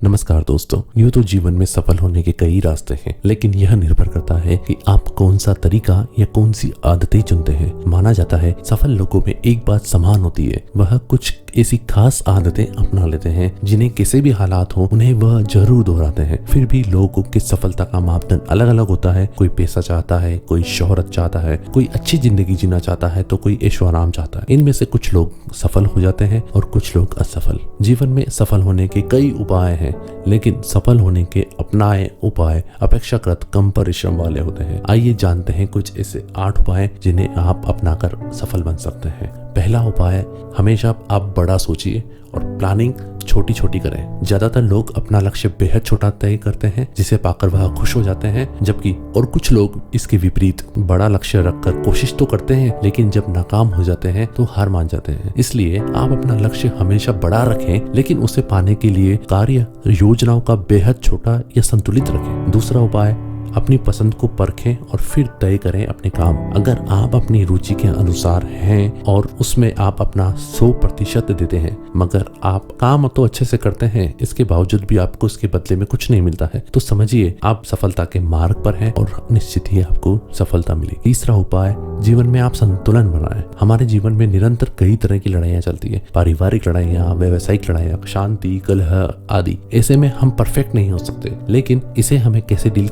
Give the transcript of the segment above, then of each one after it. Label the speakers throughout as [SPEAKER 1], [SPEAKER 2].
[SPEAKER 1] नमस्कार दोस्तों, यूं तो जीवन में सफल होने के कई रास्ते हैं, लेकिन यह निर्भर करता है कि आप कौन सा तरीका या कौन सी आदतें चुनते हैं। माना जाता है सफल लोगों में एक बात समान होती है, वह कुछ ऐसी खास आदतें अपना लेते हैं जिन्हें किसी भी हालात हो उन्हें वह जरूर दोहराते हैं। फिर भी लोगों की सफलता का मापदंड अलग अलग होता है। कोई पैसा चाहता है, कोई शोहरत चाहता है, कोई अच्छी जिंदगी जीना चाहता है, तो कोई ऐशो आराम चाहता है। इनमें से कुछ लोग सफल हो जाते हैं और कुछ लोग असफल। जीवन में सफल होने के कई उपाय हैं, लेकिन सफल होने के अपनाए उपाय अपेक्षाकृत कम परिश्रम वाले होते हैं। आइए जानते हैं कुछ ऐसे 8 उपाय जिन्हें आप अपनाकर सफल बन सकते हैं। पहला उपाय, हमेशा आप बड़ा सोचिए और प्लानिंग छोटी छोटी करें। ज्यादातर लोग अपना लक्ष्य बेहद छोटा तय करते हैं जिसे पाकर वह खुश हो जाते हैं, जबकि और कुछ लोग इसके विपरीत बड़ा लक्ष्य रखकर कोशिश तो करते हैं, लेकिन जब नाकाम हो जाते हैं तो हार मान जाते हैं। इसलिए आप अपना लक्ष्य हमेशा बड़ा रखें, लेकिन उसे पाने के लिए कार्य योजनाओं का बेहद छोटा या संतुलित रखें। दूसरा उपाय, अपनी पसंद को परखें और फिर तय करें अपने काम। अगर आप अपनी रुचि के अनुसार हैं और उसमें आप अपना 100% देते हैं, मगर आप काम तो अच्छे से करते हैं, इसके बावजूद भी आपको इसके बदले में कुछ नहीं मिलता है, तो समझिए आप सफलता के मार्ग पर हैं और निश्चित ही आपको सफलता मिलेगी। तीसरा उपाय, जीवन में आप संतुलन बनाएं। हमारे जीवन में निरंतर कई तरह की लड़ाइयाँ चलती है, पारिवारिक लड़ाइयाँ, व्यावसायिक लड़ाइयाँ, शांति, कलह आदि। ऐसे में हम परफेक्ट नहीं हो सकते, लेकिन इसे हमें कैसे डील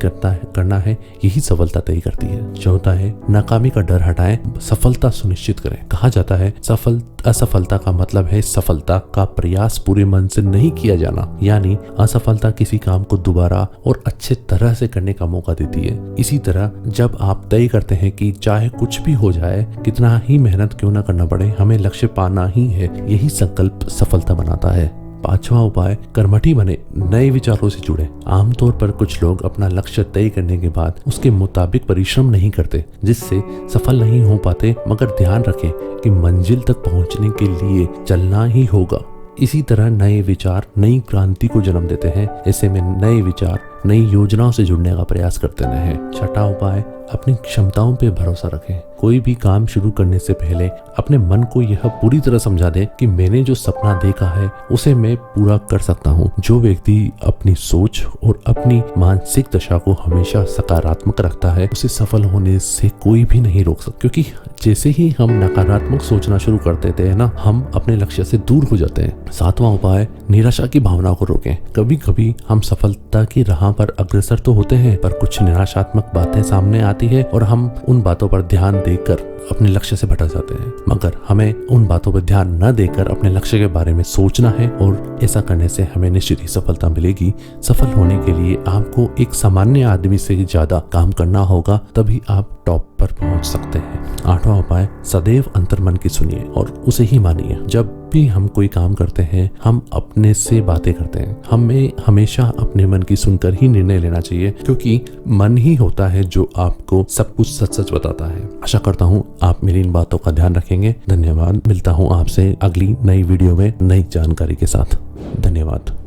[SPEAKER 1] करना है यही सफलता तय करती है। चौथा है, नाकामी का डर हटाएं, सफलता सुनिश्चित करें। कहा जाता है असफलता का मतलब है सफलता का प्रयास पूरे मन से नहीं किया जाना, यानी असफलता किसी काम को दोबारा और अच्छे तरह से करने का मौका देती है। इसी तरह जब आप तय करते हैं कि चाहे कुछ भी हो जाए, कितना ही मेहनत क्यों ना करना पड़े, हमें लक्ष्य पाना ही है, यही संकल्प सफलता बनाता है। पांचवा उपाय, कर्मठी बने, नए विचारों से जुड़े। आमतौर पर कुछ लोग अपना लक्ष्य तय करने के बाद उसके मुताबिक परिश्रम नहीं करते, जिससे सफल नहीं हो पाते। मगर ध्यान रखें कि मंजिल तक पहुंचने के लिए चलना ही होगा। इसी तरह नए विचार नई क्रांति को जन्म देते हैं। ऐसे में नए विचार नई योजनाओं से जुड़ने का प्रयास करते रहें। छठा उपाय, अपनी क्षमताओं पे भरोसा रखें। कोई भी काम शुरू करने से पहले अपने मन को यह पूरी तरह समझा दे कि मैंने जो सपना देखा है उसे मैं पूरा कर सकता हूँ। जो व्यक्ति अपनी सोच और अपनी मानसिक दशा को हमेशा सकारात्मक रखता है, उसे सफल होने से कोई भी नहीं रोक सकता, क्योंकि जैसे ही हम नकारात्मक सोचना शुरू कर देते हैं ना, हम अपने लक्ष्य से दूर हो जाते हैं। सातवां उपाय, निराशा की भावना को रोकें। कभी कभी हम सफलता की राह पर अग्रसर तो होते हैं, पर कुछ निराशात्मक बातें सामने आती है और हम उन बातों पर ध्यान देकर अपने लक्ष्य से भटक जाते हैं। मगर हमें उन बातों पर ध्यान न देकर अपने लक्ष्य के बारे में सोचना है, और ऐसा करने से हमें निश्चित ही सफलता मिलेगी। सफल होने के लिए आपको एक सामान्य आदमी से ज्यादा काम करना होगा, तभी आप टॉप पर पहुंच सकते हैं। आठवां उपाय, सदैव अंतर्मन की सुनिए और उसे ही मानिए। जब भी हम कोई काम करते हैं, हम अपने से बातें करते हैं। हमें हमेशा अपने मन की सुनकर ही निर्णय लेना चाहिए, क्योंकि मन ही होता है जो आपको सब कुछ सच सच बताता है। आशा करता हूँ आप मेरी इन बातों का ध्यान रखेंगे। धन्यवाद। मिलता हूँ आपसे अगली नई वीडियो में नई जानकारी के साथ। धन्यवाद।